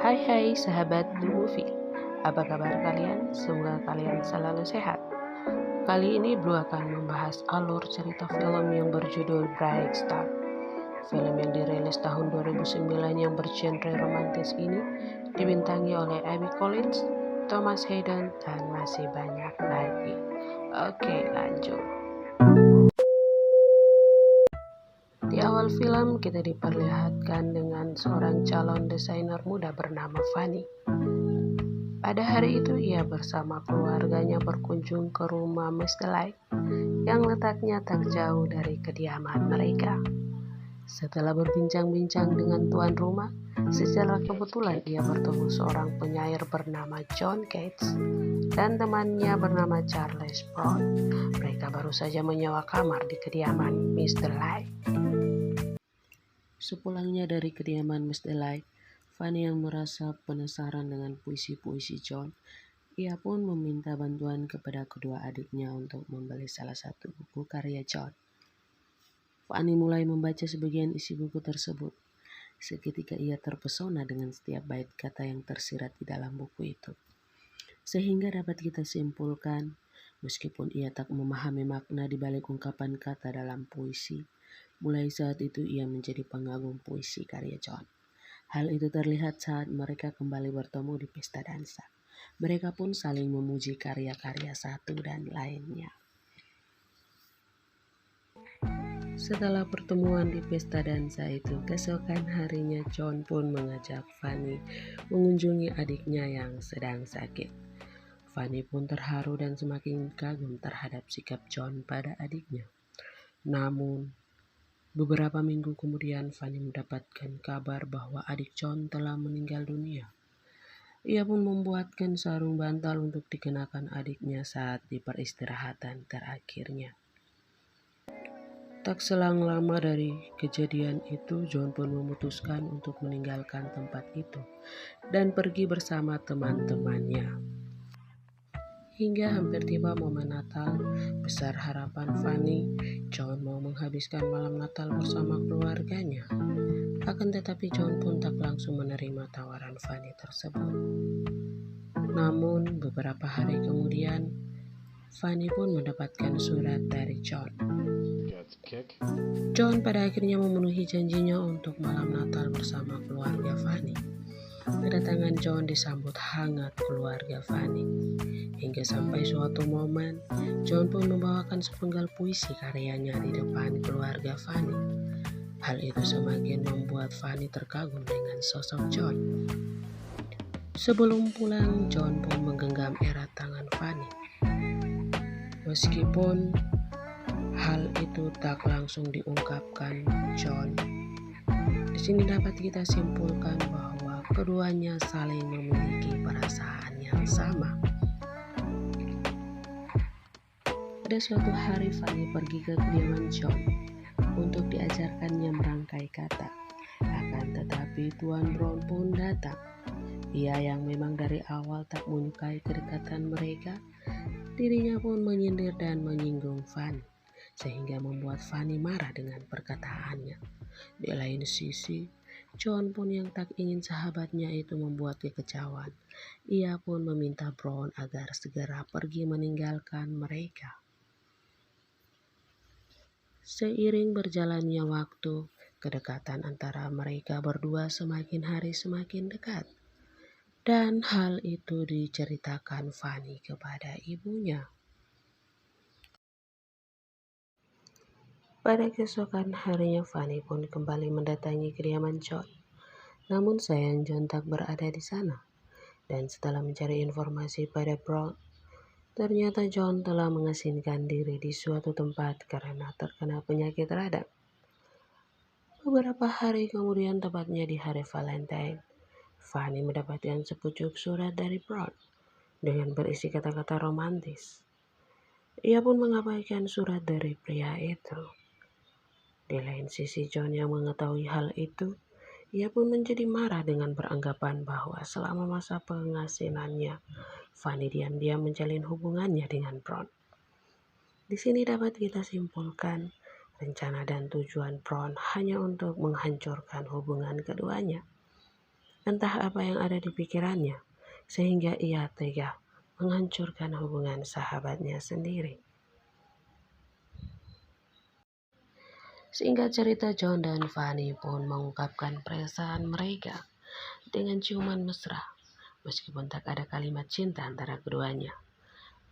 Hai hai sahabat The Movie, apa kabar kalian? Semoga kalian selalu sehat. Kali ini Blue akan membahas alur cerita film yang berjudul Bright Star. Film yang dirilis tahun 2009 yang bergenre romantis ini dibintangi oleh Abby Collins, Thomas Hayden, dan masih banyak lagi. Oke, lanjut. Di awal film kita diperlihatkan dengan seorang calon desainer muda bernama Fanny. Pada hari itu ia bersama keluarganya berkunjung ke rumah Mr. Light yang letaknya tak jauh dari kediaman mereka. Setelah berbincang-bincang dengan tuan rumah, secara kebetulan ia bertemu seorang penyair bernama John Cates dan temannya bernama Charles Brown. Mereka baru saja menyewa kamar di kediaman Mr. Light. Sepulangnya dari kediaman Mr. Light, Fanny yang merasa penasaran dengan puisi-puisi John, ia pun meminta bantuan kepada kedua adiknya untuk membeli salah satu buku karya John. Fanny mulai membaca sebagian isi buku tersebut. Seketika ia terpesona dengan setiap bait kata yang tersirat di dalam buku itu. Sehingga dapat kita simpulkan, meskipun ia tak memahami makna di balik ungkapan kata dalam puisi, mulai saat itu ia menjadi pengagum puisi karya John. Hal itu terlihat saat mereka kembali bertemu di pesta dansa. Mereka pun saling memuji karya-karya satu dan lainnya. Setelah pertemuan di pesta dansa itu, keesokan harinya John pun mengajak Fanny mengunjungi adiknya yang sedang sakit. Fanny pun terharu dan semakin kagum terhadap sikap John pada adiknya. Namun, beberapa minggu kemudian Fanny mendapatkan kabar bahwa adik John telah meninggal dunia. Ia pun membuatkan sarung bantal untuk dikenakan adiknya saat di peristirahatan terakhirnya. Tak selang lama dari kejadian itu, John pun memutuskan untuk meninggalkan tempat itu dan pergi bersama teman-temannya. Hingga hampir tiba momen Natal, besar harapan Fanny, John mau menghabiskan malam Natal bersama keluarganya. Akan tetapi John pun tak langsung menerima tawaran Fanny tersebut. Namun beberapa hari kemudian, Fanny pun mendapatkan surat dari John. John pada akhirnya memenuhi janjinya untuk malam Natal bersama keluarga Fanny. Kedatangan John disambut hangat keluarga Fanny. Hingga sampai suatu momen, John pun membawakan sepenggal puisi karyanya di depan keluarga Fanny. Hal itu semakin membuat Fanny terkagum dengan sosok John. Sebelum pulang, John pun menggenggam erat tangan Fanny. Meskipun hal itu tak langsung diungkapkan John, di sini dapat kita simpulkan bahwa keduanya saling memiliki perasaan yang sama. Pada suatu hari Fanny pergi ke kediaman John untuk diajarkannya merangkai kata. Akan tetapi Tuan Brown pun datang. Ia yang memang dari awal tak menyukai kedekatan mereka, dirinya pun menyindir dan menyinggung Fanny, sehingga membuat Fanny marah dengan perkataannya. Di lain sisi, John pun yang tak ingin sahabatnya itu membuat kekecauan. Ia pun meminta Brown agar segera pergi meninggalkan mereka. Seiring berjalannya waktu, kedekatan antara mereka berdua semakin hari semakin dekat. Dan hal itu diceritakan Fanny kepada ibunya. Pada keesokan harinya Fanny pun kembali mendatangi kediaman John. Namun sayang John tak berada di sana. Dan setelah mencari informasi pada Brown, ternyata John telah mengasingkan diri di suatu tempat karena terkena penyakit radang. Beberapa hari kemudian, tepatnya di hari Valentine, Fanny mendapatkan sepucuk surat dari Brown dengan berisi kata-kata romantis. Ia pun mengabaikan surat dari pria itu. Di lain sisi, John yang mengetahui hal itu, ia pun menjadi marah dengan beranggapan bahwa selama masa pengasingannya, Fanny diam-diam menjalin hubungannya dengan Brown. Di sini dapat kita simpulkan, rencana dan tujuan Brown hanya untuk menghancurkan hubungan keduanya. Entah apa yang ada di pikirannya, sehingga ia tega menghancurkan hubungan sahabatnya sendiri. Singkat cerita, John dan Fanny pun mengungkapkan perasaan mereka dengan ciuman mesra, meskipun tak ada kalimat cinta antara keduanya.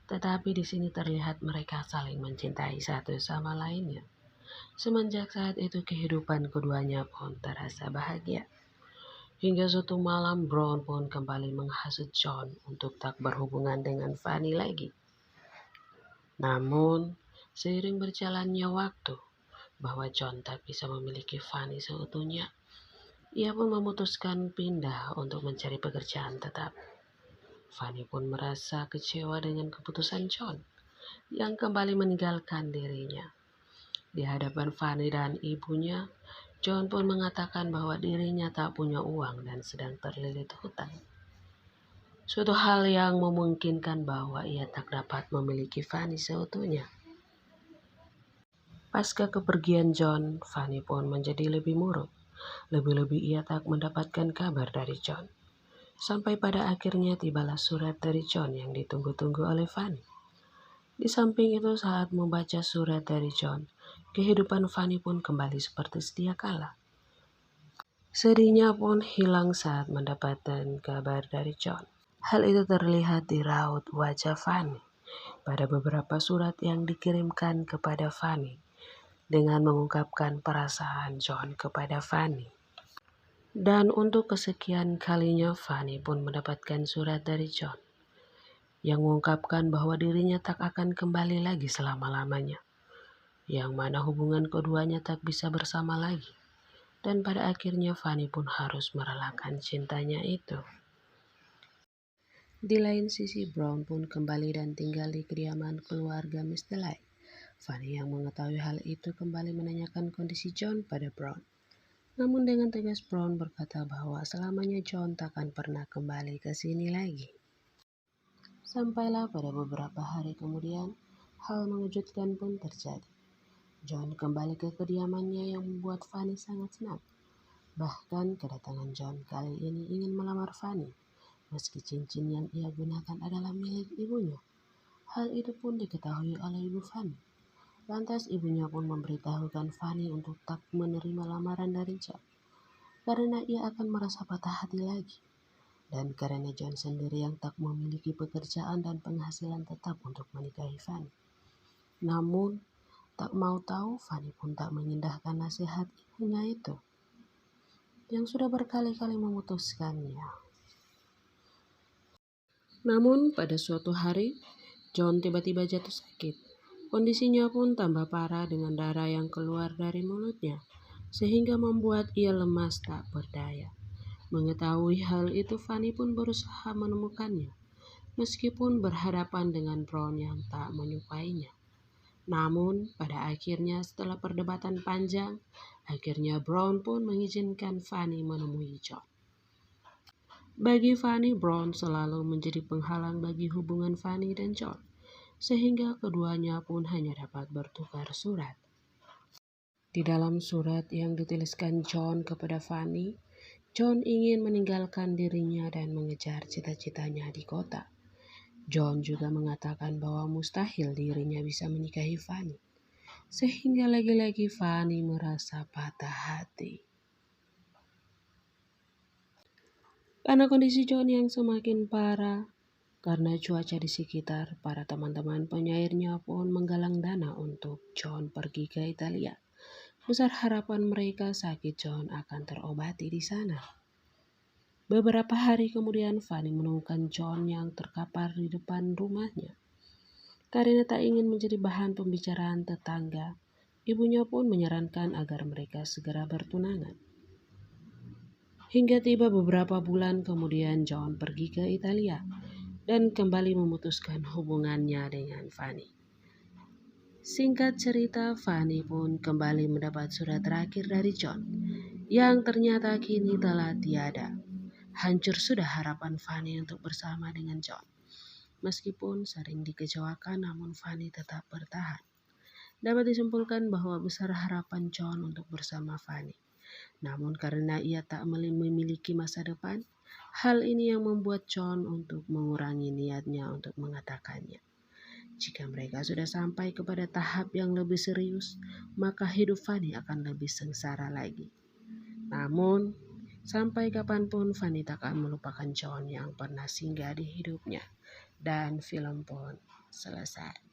Tetapi di sini terlihat mereka saling mencintai satu sama lainnya. Semenjak saat itu kehidupan keduanya pun terasa bahagia. Hingga suatu malam Brown pun kembali menghasut John untuk tak berhubungan dengan Fanny lagi. Namun, seiring berjalannya waktu, bahwa John tak bisa memiliki Fanny seutuhnya, ia pun memutuskan pindah untuk mencari pekerjaan tetap. Fanny pun merasa kecewa dengan keputusan John yang kembali meninggalkan dirinya. Di hadapan Fanny dan ibunya, John pun mengatakan bahwa dirinya tak punya uang dan sedang terlilit hutang. Suatu hal yang memungkinkan bahwa ia tak dapat memiliki Fanny seutuhnya. Pasca kepergian John, Fanny pun menjadi lebih murung. Lebih-lebih ia tak mendapatkan kabar dari John. Sampai pada akhirnya tibalah surat dari John yang ditunggu-tunggu oleh Fanny. Di samping itu, saat membaca surat dari John, kehidupan Fanny pun kembali seperti sedia kala. Sedihnya pun hilang saat mendapatkan kabar dari John. Hal itu terlihat di raut wajah Fanny pada beberapa surat yang dikirimkan kepada Fanny dengan mengungkapkan perasaan John kepada Fanny. Dan untuk kesekian kalinya Fanny pun mendapatkan surat dari John yang mengungkapkan bahwa dirinya tak akan kembali lagi selama-lamanya, yang mana hubungan keduanya tak bisa bersama lagi. Dan pada akhirnya Fanny pun harus merelakan cintanya itu. Di lain sisi, Brown pun kembali dan tinggal di kediaman keluarga Mr. Light. Fanny yang mengetahui hal itu kembali menanyakan kondisi John pada Brown. Namun dengan tegas Brown berkata bahwa selamanya John takkan pernah kembali ke sini lagi. Sampailah pada beberapa hari kemudian, hal mengejutkan pun terjadi. John kembali ke kediamannya yang membuat Fanny sangat senang. Bahkan kedatangan John kali ini ingin melamar Fanny, meski cincin yang ia gunakan adalah milik ibunya. Hal itu pun diketahui oleh ibu Fanny. Lantas ibunya pun memberitahukan Fanny untuk tak menerima lamaran dari John, karena ia akan merasa patah hati lagi. Dan karena John sendiri yang tak memiliki pekerjaan dan penghasilan tetap untuk menikahi Fanny. Namun, tak mau tahu Fanny pun tak mengindahkan nasihat ibunya itu, yang sudah berkali-kali memutuskannya. Namun pada suatu hari, John tiba-tiba jatuh sakit. Kondisinya pun tambah parah dengan darah yang keluar dari mulutnya, sehingga membuat ia lemas tak berdaya. Mengetahui hal itu, Fanny pun berusaha menemukannya, meskipun berhadapan dengan Brown yang tak menyukainya. Namun, pada akhirnya setelah perdebatan panjang, akhirnya Brown pun mengizinkan Fanny menemui John. Bagi Fanny, Brown selalu menjadi penghalang bagi hubungan Fanny dan John, sehingga keduanya pun hanya dapat bertukar surat. Di dalam surat yang dituliskan John kepada Fanny, John ingin meninggalkan dirinya dan mengejar cita-citanya di kota. John juga mengatakan bahwa mustahil dirinya bisa menikahi Fanny, sehingga lagi-lagi Fanny merasa patah hati. Karena kondisi John yang semakin parah, karena cuaca di sekitar, para teman-teman penyairnya pun menggalang dana untuk John pergi ke Italia. Besar harapan mereka sakit John akan terobati di sana. Beberapa hari kemudian Fanny menemukan John yang terkapar di depan rumahnya. Karena tak ingin menjadi bahan pembicaraan tetangga, ibunya pun menyarankan agar mereka segera bertunangan. Hingga tiba beberapa bulan kemudian John pergi ke Italia dan kembali memutuskan hubungannya dengan Fanny. Singkat cerita, Fanny pun kembali mendapat surat terakhir dari John, yang ternyata kini telah tiada. Hancur sudah harapan Fanny untuk bersama dengan John. Meskipun sering dikecewakan, namun Fanny tetap bertahan. Dapat disimpulkan bahwa besar harapan John untuk bersama Fanny. Namun karena ia tak memiliki masa depan, hal ini yang membuat John untuk mengurangi niatnya untuk mengatakannya. Jika mereka sudah sampai kepada tahap yang lebih serius, maka hidup Fanny akan lebih sengsara lagi. Namun, sampai kapanpun Fanny tak akan melupakan John yang pernah singgah di hidupnya. Dan film pun selesai.